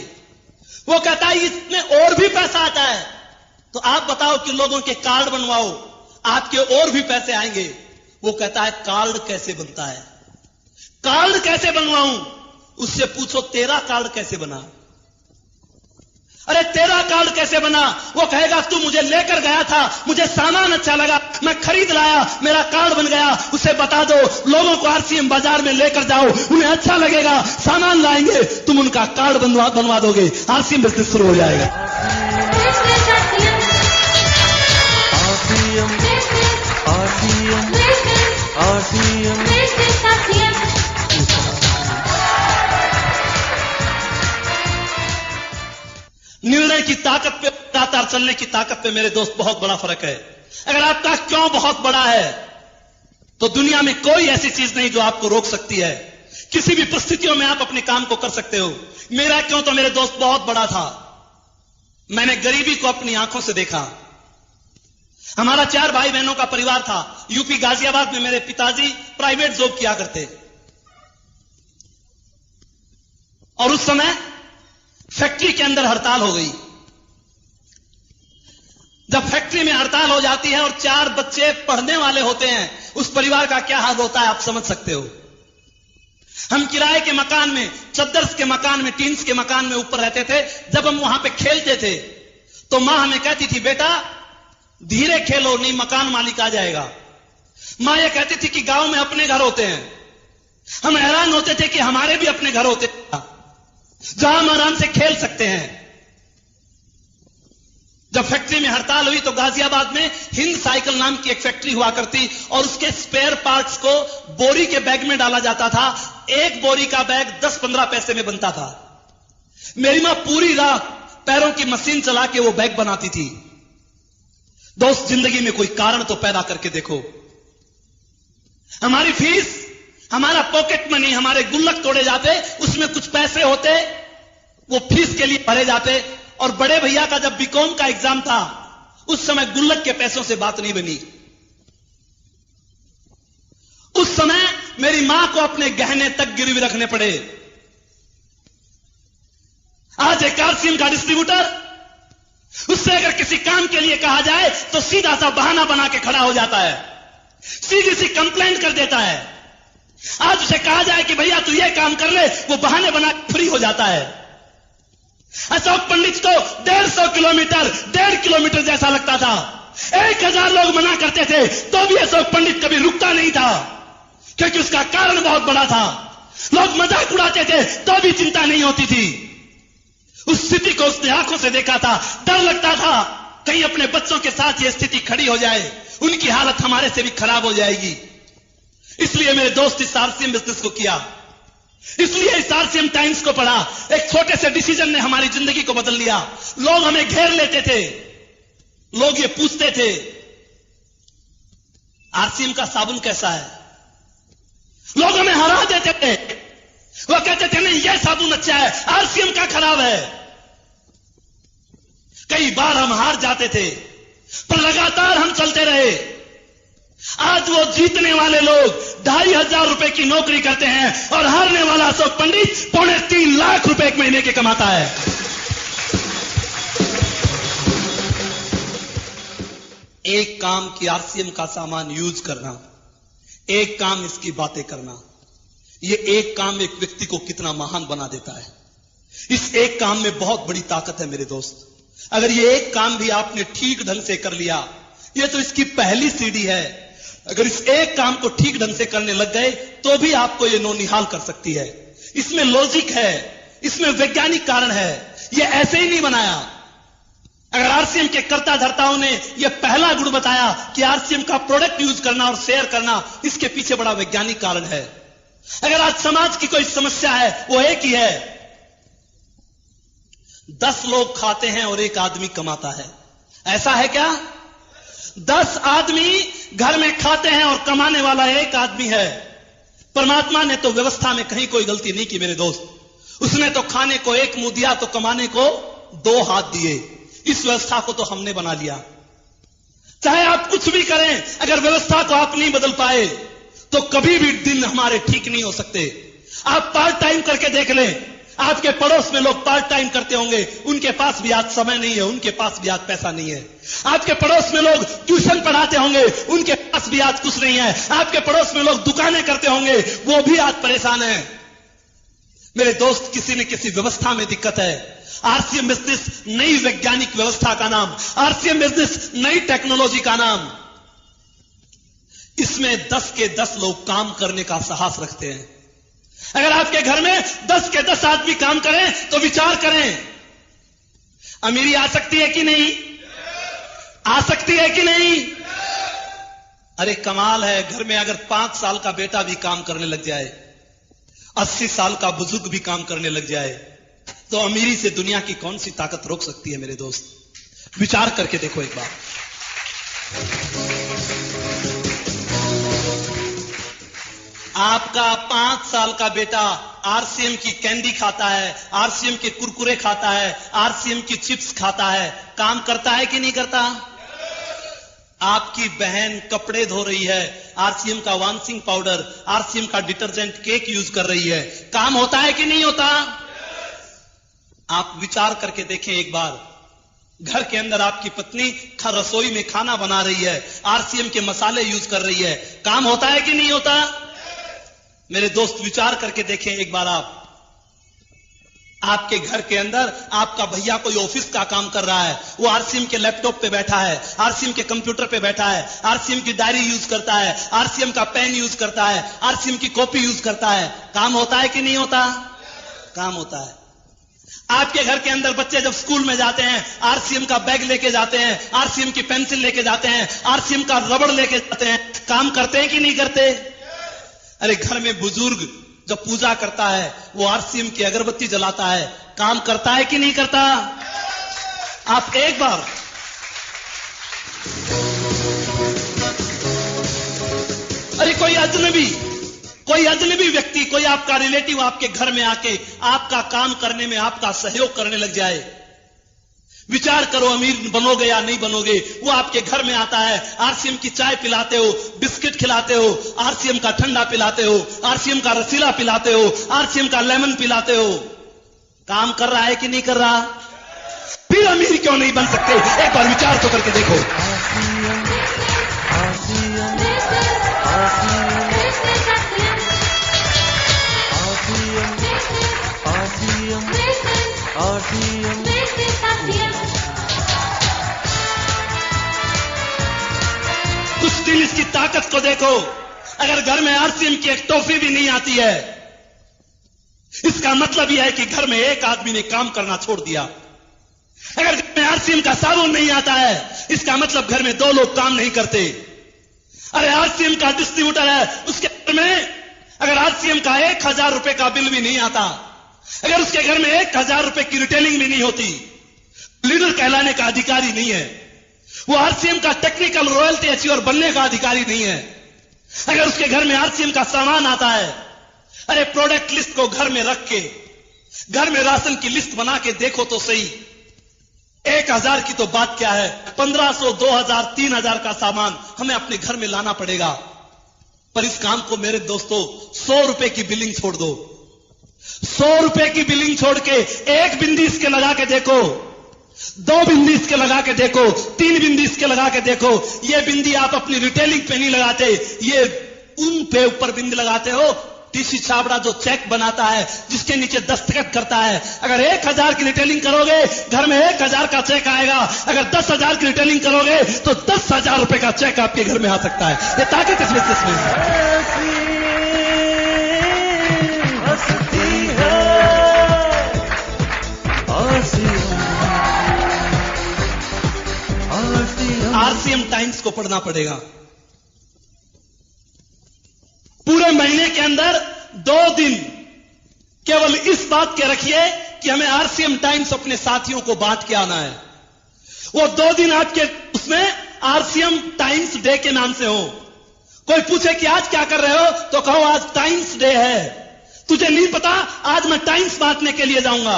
वो कहता है इसमें और भी पैसा आता है, तो आप बताओ कि लोगों के कार्ड बनवाओ, आपके और भी पैसे आएंगे। वो कहता है कार्ड कैसे बनता है, कार्ड कैसे बनवाऊं? उससे पूछो तेरा कार्ड कैसे बना। अरे तेरा कार्ड कैसे बना? वो कहेगा तू मुझे लेकर गया था, मुझे सामान अच्छा लगा, मैं खरीद लाया, मेरा कार्ड बन गया। उसे बता दो लोगों को आरसीएम बाजार में लेकर जाओ, उन्हें अच्छा लगेगा, सामान लाएंगे, तुम उनका कार्ड बनवा दोगे, आरसीएम बिजनेस शुरू हो जाएगा। निर्णय की ताकत पे, लगातार चलने की ताकत पे मेरे दोस्त बहुत बड़ा फर्क है। अगर आपका क्यों बहुत बड़ा है, तो दुनिया में कोई ऐसी चीज नहीं जो आपको रोक सकती है। किसी भी परिस्थितियों में आप अपने काम को कर सकते हो। मेरा क्यों तो मेरे दोस्त बहुत बड़ा था। मैंने गरीबी को अपनी आंखों से देखा। हमारा 4 भाई बहनों का परिवार था। यूपी गाजियाबाद में मेरे पिताजी प्राइवेट जॉब किया करते, और उस समय फैक्ट्री के अंदर हड़ताल हो गई। जब फैक्ट्री में हड़ताल हो जाती है और 4 बच्चे पढ़ने वाले होते हैं, उस परिवार का क्या हाल होता है आप समझ सकते हो। हम किराए के मकान में, चद्दर्स के मकान में, टीन्स के मकान में ऊपर रहते थे। जब हम वहां पे खेलते थे तो मां हमें कहती थी बेटा धीरे खेलो, नहीं मकान मालिक आ जाएगा। मां यह कहती थी कि गांव में अपने घर होते हैं। हम हैरान होते थे कि हमारे भी अपने घर होते हैं जहां हम आराम से खेल सकते हैं। जब फैक्ट्री में हड़ताल हुई तो गाजियाबाद में हिंद साइकिल नाम की एक फैक्ट्री हुआ करती, और उसके स्पेयर पार्ट्स को बोरी के बैग में डाला जाता था। एक बोरी का बैग 10-15 पैसे में बनता था। मेरी मां पूरी रात पैरों की मशीन चला के वो बैग बनाती थी। दोस्त जिंदगी में कोई कारण तो पैदा करके देखो। हमारी फीस, हमारा पॉकेट मनी, हमारे गुल्लक तोड़े जाते, उसमें कुछ पैसे होते, वो फीस के लिए भरे जाते। और बड़े भैया का जब बीकॉम का एग्जाम था, उस समय गुल्लक के पैसों से बात नहीं बनी। उस समय मेरी मां को अपने गहने तक गिरवी रखने पड़े। आज एक आरसीएम का डिस्ट्रीब्यूटर, उससे अगर किसी काम के लिए कहा जाए तो सीधा सा बहाना बना के खड़ा हो जाता है, सीधी सी कंप्लेंट कर देता है। आज उसे कहा जाए कि भैया तू ये काम कर ले, वो बहाने बना फ्री हो जाता है। अशोक पंडित को 1.5 किलोमीटर जैसा लगता था। 1000 लोग मना करते थे तो भी अशोक पंडित कभी रुकता नहीं था, क्योंकि उसका कारण बहुत बड़ा था। लोग मजाक उड़ाते थे तो भी चिंता नहीं होती थी। उस स्थिति को उसने आंखों से देखा था। डर लगता था कहीं अपने बच्चों के साथ ये स्थिति खड़ी हो जाए, उनकी हालत हमारे से भी खराब हो जाएगी। इसलिए मेरे दोस्त इस आरसीएम बिजनेस को किया। इसलिए इस आरसीएम टाइम्स को पढ़ा। एक छोटे से डिसीजन ने हमारी जिंदगी को बदल दिया। लोग हमें घेर लेते थे, लोग ये पूछते थे आरसीएम का साबुन कैसा है। लोग हमें हरा देते थे, वो कहते थे नहीं ये साबुन अच्छा है, आरसीएम का खराब है। कई बार हम हार जाते थे, पर लगातार हम चलते रहे। आज वो जीतने वाले लोग 2,500 रुपए की नौकरी करते हैं और हारने वाला अशोक पंडित 3.25 लाख रुपए एक महीने के कमाता है। एक काम की आरसीएम का सामान यूज करना, एक काम इसकी बातें करना, ये एक काम एक व्यक्ति को कितना महान बना देता है। इस एक काम में बहुत बड़ी ताकत है मेरे दोस्त। अगर ये एक काम भी आपने ठीक ढंग से कर लिया, ये तो इसकी पहली सीढ़ी है। अगर इस एक काम को ठीक ढंग से करने लग गए तो भी आपको ये नौनिहाल कर सकती है। इसमें लॉजिक है, इसमें वैज्ञानिक कारण है, ये ऐसे ही नहीं बनाया। अगर आरसीएम के कर्ता धर्ताओं ने यह पहला गुण बताया कि आरसीएम का प्रोडक्ट यूज करना और शेयर करना, इसके पीछे बड़ा वैज्ञानिक कारण है। अगर आज समाज की कोई समस्या है, वो एक ही है, 10 लोग खाते हैं और एक आदमी कमाता है। ऐसा है क्या? 10 आदमी घर में खाते हैं और कमाने वाला एक आदमी है। परमात्मा ने तो व्यवस्था में कहीं कोई गलती नहीं की मेरे दोस्त। उसने तो खाने को एक मुंह दिया तो कमाने को 2 हाथ दिए। इस व्यवस्था को तो हमने बना लिया। चाहे आप कुछ भी करें, अगर व्यवस्था को आप नहीं बदल पाए तो कभी भी दिन हमारे ठीक नहीं हो सकते। आप पार्ट टाइम करके देख लें, आपके पड़ोस में लोग पार्ट टाइम करते होंगे, उनके पास भी आज समय नहीं है, उनके पास भी आज पैसा नहीं है। आपके पड़ोस में लोग ट्यूशन पढ़ाते होंगे, उनके पास भी आज कुछ नहीं है। आपके पड़ोस में लोग दुकानें करते होंगे, वो भी आज परेशान है। मेरे दोस्त, किसी न किसी व्यवस्था में दिक्कत है। आरसीएम बिजनेस नई वैज्ञानिक व्यवस्था का नाम, आरसीएम बिजनेस नई टेक्नोलॉजी का नाम। इसमें 10 के 10 लोग काम करने का साहस रखते हैं। अगर आपके घर में 10 के 10 आदमी काम करें तो विचार करें, अमीरी आ सकती है कि नहीं? आ सकती है कि नहीं? अरे कमाल है, घर में अगर 5 साल का बेटा भी काम करने लग जाए, 80 साल का बुजुर्ग भी काम करने लग जाए, तो अमीरी से दुनिया की कौन सी ताकत रोक सकती है मेरे दोस्त? विचार करके देखो एक बार। आपका 5 साल का बेटा आरसीएम की कैंडी खाता है, आरसीएम के कुरकुरे खाता है, आरसीएम की चिप्स खाता है, काम करता है कि नहीं करता? आपकी बहन कपड़े धो रही है, आरसीएम का वाशिंग पाउडर, आरसीएम का डिटर्जेंट केक यूज कर रही है, काम होता है कि नहीं होता? आप विचार करके देखें एक बार। घर के अंदर आपकी पत्नी रसोई में खाना बना रही है, आरसीएम के मसाले यूज कर रही है, काम होता है कि नहीं होता? मेरे दोस्त, विचार करके देखें एक बार। आपके घर के अंदर आपका भैया कोई ऑफिस का काम कर रहा है, वो आरसीएम के लैपटॉप पे बैठा है, आरसीएम के कंप्यूटर पे बैठा है, आरसीएम की डायरी यूज करता है, आरसीएम का पेन यूज करता है, आरसीएम की कॉपी यूज करता है, काम होता है कि नहीं होता? काम होता है। आपके घर के अंदर बच्चे जब स्कूल में जाते हैं, आरसीएम का बैग लेके जाते हैं, आरसीएम की पेंसिल लेके जाते हैं, आरसीएम का रबड़ लेके जाते हैं, काम करते हैं कि नहीं करते? अरे घर में बुजुर्ग जब पूजा करता है, वो आरसीएम की अगरबत्ती जलाता है, काम करता है कि नहीं करता? आप एक बार अरे कोई अजनबी व्यक्ति, कोई आपका रिलेटिव आपके घर में आके आपका काम करने में आपका सहयोग करने लग जाए, विचार करो, अमीर बनोगे या नहीं बनोगे। वो आपके घर में आता है, आरसीएम की चाय पिलाते हो, बिस्किट खिलाते हो, आरसीएम का ठंडा पिलाते हो, आरसीएम का रसीला पिलाते हो, आरसीएम का लेमन पिलाते हो, काम कर रहा है कि नहीं कर रहा? फिर अमीर क्यों नहीं बन सकते? एक बार विचार तो करके देखो। कुछ दिन इसकी ताकत को देखो। अगर घर में आरसीएम की एक टॉफी भी नहीं आती है, इसका मतलब यह है कि घर में एक आदमी ने काम करना छोड़ दिया। अगर घर में आरसीएम का साबुन नहीं आता है, इसका मतलब घर में 2 लोग काम नहीं करते। अरे आरसीएम का डिस्ट्रीब्यूटर है, उसके घर में अगर आरसीएम का 1000 रुपए का बिल भी नहीं आता, अगर उसके घर में 1000 रुपए की रिटेलिंग भी नहीं होती, लीडर कहलाने का अधिकारी नहीं है, वो आरसीएम का टेक्निकल रॉयल्टी अचीवर बनने का अधिकारी नहीं है। अगर उसके घर में आरसीएम का सामान आता है, अरे प्रोडक्ट लिस्ट को घर में रख के, घर में राशन की लिस्ट बना के देखो तो सही, 1000 की तो बात क्या है, 1500, 2000, 3000 का सामान हमें अपने घर में लाना पड़ेगा। पर इस काम को मेरे दोस्तों 100 रुपए की बिलिंग छोड़ दो, 100 रुपए की बिलिंग छोड़ के 1 बिंदी इसके लगा के देखो, 2 बिंदी इसके लगा के देखो, 3 बिंदी इसके लगा के देखो। ये बिंदी आप अपनी रिटेलिंग पे नहीं लगाते, ये उन पे ऊपर बिंदी लगाते हो। टीसी छाबड़ा जो चेक बनाता है, जिसके नीचे दस्तखत करता है, अगर 1000 की रिटेलिंग करोगे घर में 1000 का चेक आएगा। अगर 10,000 की रिटेलिंग करोगे तो 10,000 रुपए का चेक आपके घर में आ सकता है। ये ताकत इस बिजनेस में आरसीएम टाइम्स को पढ़ना पड़ेगा। पूरे महीने के अंदर 2 दिन केवल इस बात के रखिए कि हमें आरसीएम टाइम्स अपने साथियों को बांट के आना है। वो 2 दिन आपके उसमें आरसीएम टाइम्स डे के नाम से हो। कोई पूछे कि आज क्या कर रहे हो तो कहो आज टाइम्स डे है। तुझे नहीं पता, आज मैं टाइम्स बांटने के लिए जाऊंगा।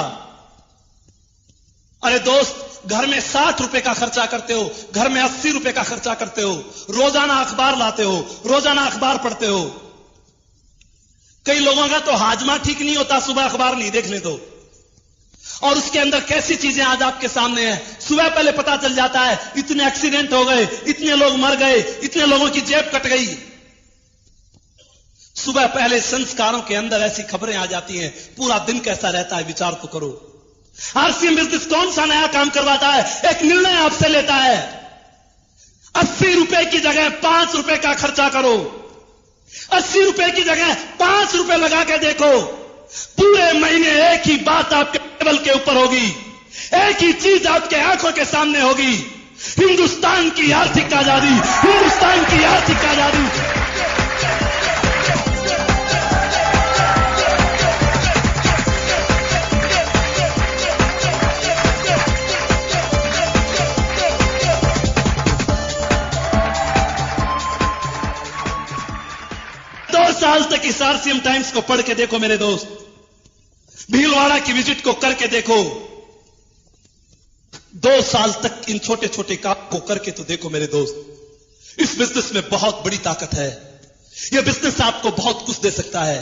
अरे दोस्त, घर में 60 रुपए का खर्चा करते हो, घर में 80 रुपए का खर्चा करते हो, रोजाना अखबार लाते हो, रोजाना अखबार पढ़ते हो। कई लोगों का तो हाजमा ठीक नहीं होता सुबह अखबार नहीं देखने तो, और उसके अंदर कैसी चीजें आज आपके सामने हैं। सुबह पहले पता चल जाता है इतने एक्सीडेंट हो गए, इतने लोग मर गए, इतने लोगों की जेब कट गई। सुबह पहले संस्कारों के अंदर ऐसी खबरें आ जाती हैं, पूरा दिन कैसा रहता है विचार तो करो। आरसीएम बिजनेस कौन सा नया काम करवाता है? एक निर्णय आपसे लेता है, 80 रुपए की जगह 5 रुपए का खर्चा करो, 80 रुपए की जगह 5 रुपए लगा के देखो। पूरे महीने एक ही बात आपके टेबल के ऊपर होगी, एक ही चीज आपके आंखों के सामने होगी, हिंदुस्तान की आर्थिक आजादी, हिंदुस्तान की आर्थिक आजादी। साल तक इस आरसीएम टाइम्स को पढ़ के देखो मेरे दोस्त, भीलवाड़ा की विजिट को करके देखो, 2 साल तक इन छोटे छोटे काम को करके तो देखो मेरे दोस्त। इस बिजनेस में बहुत बड़ी ताकत है, यह बिजनेस आपको बहुत कुछ दे सकता है।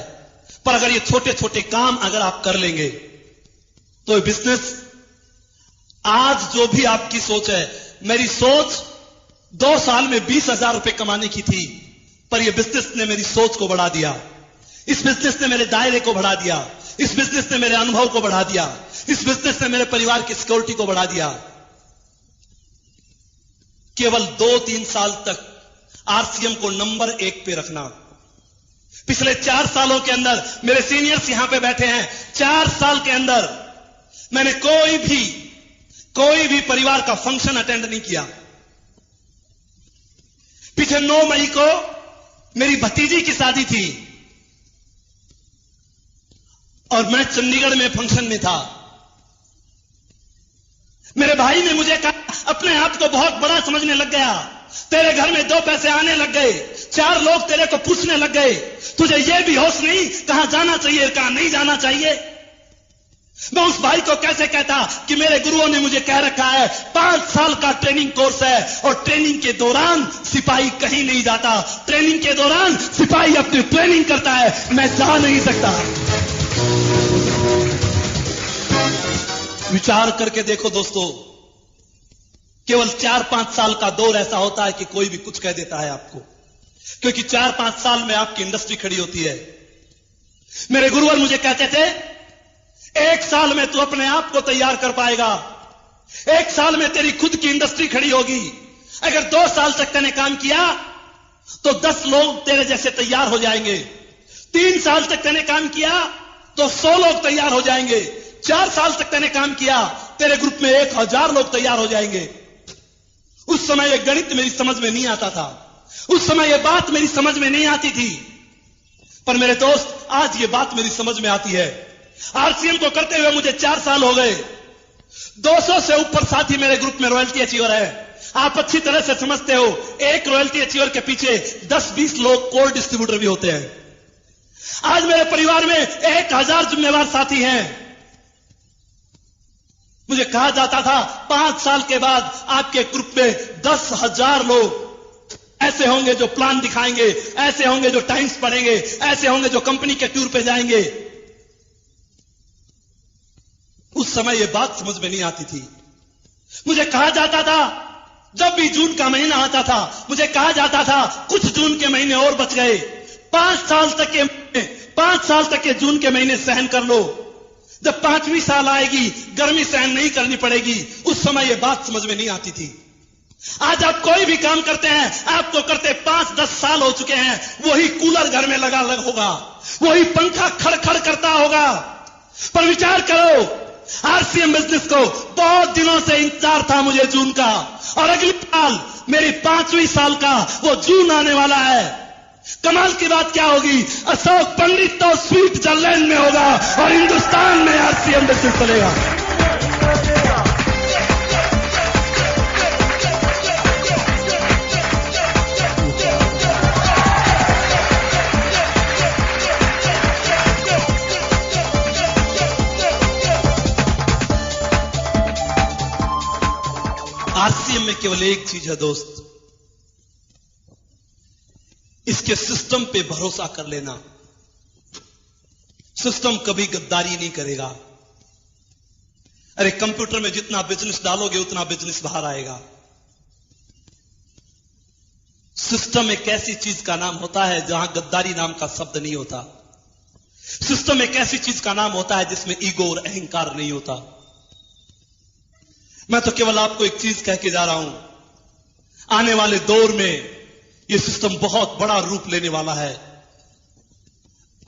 पर अगर ये छोटे छोटे काम अगर आप कर लेंगे तो ये बिजनेस, आज जो भी आपकी सोच है, मेरी सोच 2 साल में 20,000 रुपए कमाने की थी, पर यह बिजनेस ने मेरी सोच को बढ़ा दिया, इस बिजनेस ने मेरे दायरे को बढ़ा दिया, इस बिजनेस ने मेरे अनुभव को बढ़ा दिया, इस बिजनेस ने मेरे परिवार की सिक्योरिटी को बढ़ा दिया। केवल 2-3 साल तक आरसीएम को नंबर 1 पे रखना। पिछले 4 सालों के अंदर मेरे सीनियर्स यहां पे बैठे हैं, 4 साल के अंदर मैंने कोई भी परिवार का फंक्शन अटेंड नहीं किया। पीछे 9 मई को मेरी भतीजी की शादी थी और मैं चंडीगढ़ में फंक्शन में था। मेरे भाई ने मुझे कहा, अपने आप को बहुत बड़ा समझने लग गया, तेरे घर में 2 पैसे आने लग गए, 4 लोग तेरे को पूछने लग गए, तुझे यह भी होश नहीं कहां जाना चाहिए कहां नहीं जाना चाहिए। मैं उस भाई को कैसे कहता कि मेरे गुरुओं ने मुझे कह रखा है 5 साल का ट्रेनिंग कोर्स है और ट्रेनिंग के दौरान सिपाही कहीं नहीं जाता, ट्रेनिंग के दौरान सिपाही अपनी ट्रेनिंग करता है, मैं जा नहीं सकता। विचार करके देखो दोस्तों, केवल 4-5 साल का दौर ऐसा होता है कि कोई भी कुछ कह देता है आपको, क्योंकि 4-5 साल में आपकी इंडस्ट्री खड़ी होती है। मेरे गुरुवर मुझे कहते थे, 1 साल में तू अपने आप को तैयार कर पाएगा, 1 साल में तेरी खुद की इंडस्ट्री खड़ी होगी। अगर 2 साल तक तूने काम किया तो 10 लोग तेरे जैसे तैयार हो जाएंगे, 3 साल तक तूने काम किया तो 100 लोग तैयार हो जाएंगे, 4 साल तक तूने काम किया तेरे ग्रुप में 1000 लोग तैयार हो जाएंगे। उस समय यह गणित मेरी समझ में नहीं आता था, उस समय यह बात मेरी समझ में नहीं आती थी। पर मेरे दोस्त, आज ये बात मेरी समझ में आती है। आरसीएम को करते हुए मुझे 4 साल हो गए। 200 से ऊपर साथी मेरे ग्रुप में रॉयल्टी अचीवर है। आप अच्छी तरह से समझते हो, एक रॉयल्टी अचीवर के पीछे 10-20 लोग कोर डिस्ट्रीब्यूटर भी होते हैं। आज मेरे परिवार में 1000 जिम्मेवार साथी हैं। मुझे कहा जाता था 5 साल के बाद आपके ग्रुप में 10,000 लोग ऐसे होंगे जो प्लान दिखाएंगे, ऐसे होंगे जो टाइम्स पढ़ेंगे, ऐसे होंगे जो कंपनी के टूर पे जाएंगे। उस समय यह बात समझ में नहीं आती थी। मुझे कहा जाता था, जब भी जून का महीना आता था, मुझे कहा जाता था कुछ जून के महीने और बच गए, 5 साल तक के जून के महीने सहन कर लो। जब 5वीं साल आएगी, गर्मी सहन नहीं करनी पड़ेगी। उस समय यह बात समझ में नहीं आती थी। आज आप कोई भी काम करते हैं, आपको करते 5-10 साल हो चुके हैं, वही कूलर घर में लगा होगा, वही पंखा खड़खड़ करता होगा। पर विचार करो, आरसीएम बिजनेस को बहुत दिनों से इंतजार था मुझे जून का, और अगली साल मेरी 5वीं साल का वो जून आने वाला है। कमाल की बात क्या होगी, अशोक पंडित तो स्विट्जरलैंड में होगा और हिंदुस्तान में आरसीएम बिजनेस चलेगा। आरसीएम में केवल एक चीज है दोस्त, इसके सिस्टम पे भरोसा कर लेना। सिस्टम कभी गद्दारी नहीं करेगा। अरे कंप्यूटर में जितना बिजनेस डालोगे उतना बिजनेस बाहर आएगा। सिस्टम एक ऐसी चीज का नाम होता है जहां गद्दारी नाम का शब्द नहीं होता। सिस्टम एक ऐसी चीज का नाम होता है जिसमें ईगो और अहंकार नहीं होता। मैं तो केवल आपको एक चीज कह के जा रहा हूं, आने वाले दौर में यह सिस्टम बहुत बड़ा रूप लेने वाला है।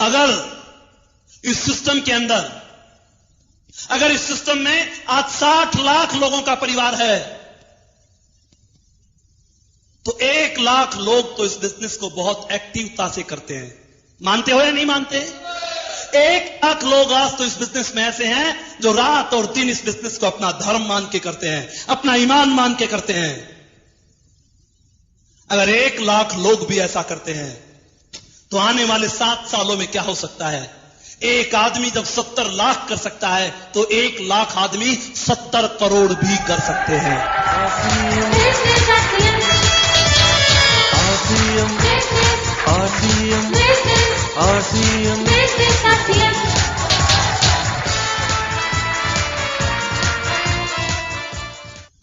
अगर इस सिस्टम के अंदर, अगर इस सिस्टम में आज 60 लाख लोगों का परिवार है, तो 1 लाख लोग तो इस बिजनेस को बहुत एक्टिवता से करते हैं। मानते हो या नहीं मानते? 1 लाख लोग आज तो इस बिजनेस में ऐसे हैं जो रात और दिन इस बिजनेस को अपना धर्म मान के करते हैं, अपना ईमान मान के करते हैं। अगर 1 लाख लोग भी ऐसा करते हैं तो आने वाले 7 सालों में क्या हो सकता है? एक आदमी जब 70 लाख कर सकता है तो 1 लाख आदमी 70 करोड़ भी कर सकते हैं।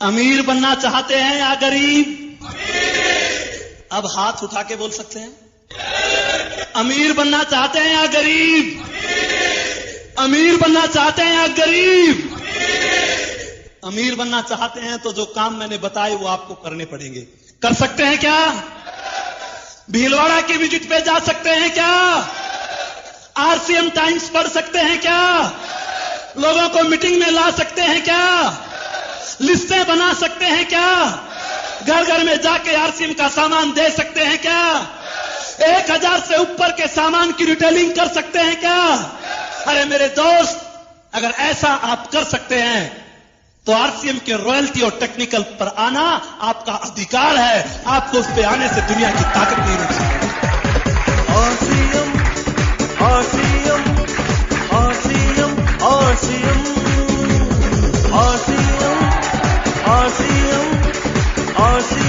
अमीर बनना चाहते हैं या गरीब? अब हाथ उठा के बोल सकते हैं। अमीर बनना चाहते हैं या गरीब? अमीर बनना चाहते हैं या गरीब? अमीर बनना चाहते हैं तो जो काम मैंने बताए वो आपको करने पड़ेंगे। कर सकते हैं क्या? भीलवाड़ा की विजिट पे जा सकते हैं क्या? आरसीएम टाइम्स पढ़ सकते हैं क्या? लोगों को मीटिंग में ला सकते हैं क्या? लिस्टें बना सकते हैं क्या? घर घर में जाके आरसीएम का सामान दे सकते हैं क्या? 1000 से ऊपर के सामान की रिटेलिंग कर सकते हैं क्या? अरे मेरे दोस्त, अगर ऐसा आप कर सकते हैं तो आरसीएम के रॉयल्टी और टेक्निकल पर आना आपका अधिकार है। आपको उस पे आने से दुनिया की ताकत नहीं रोक सकती। RCM RCM RCM RCM RCM RCM RCM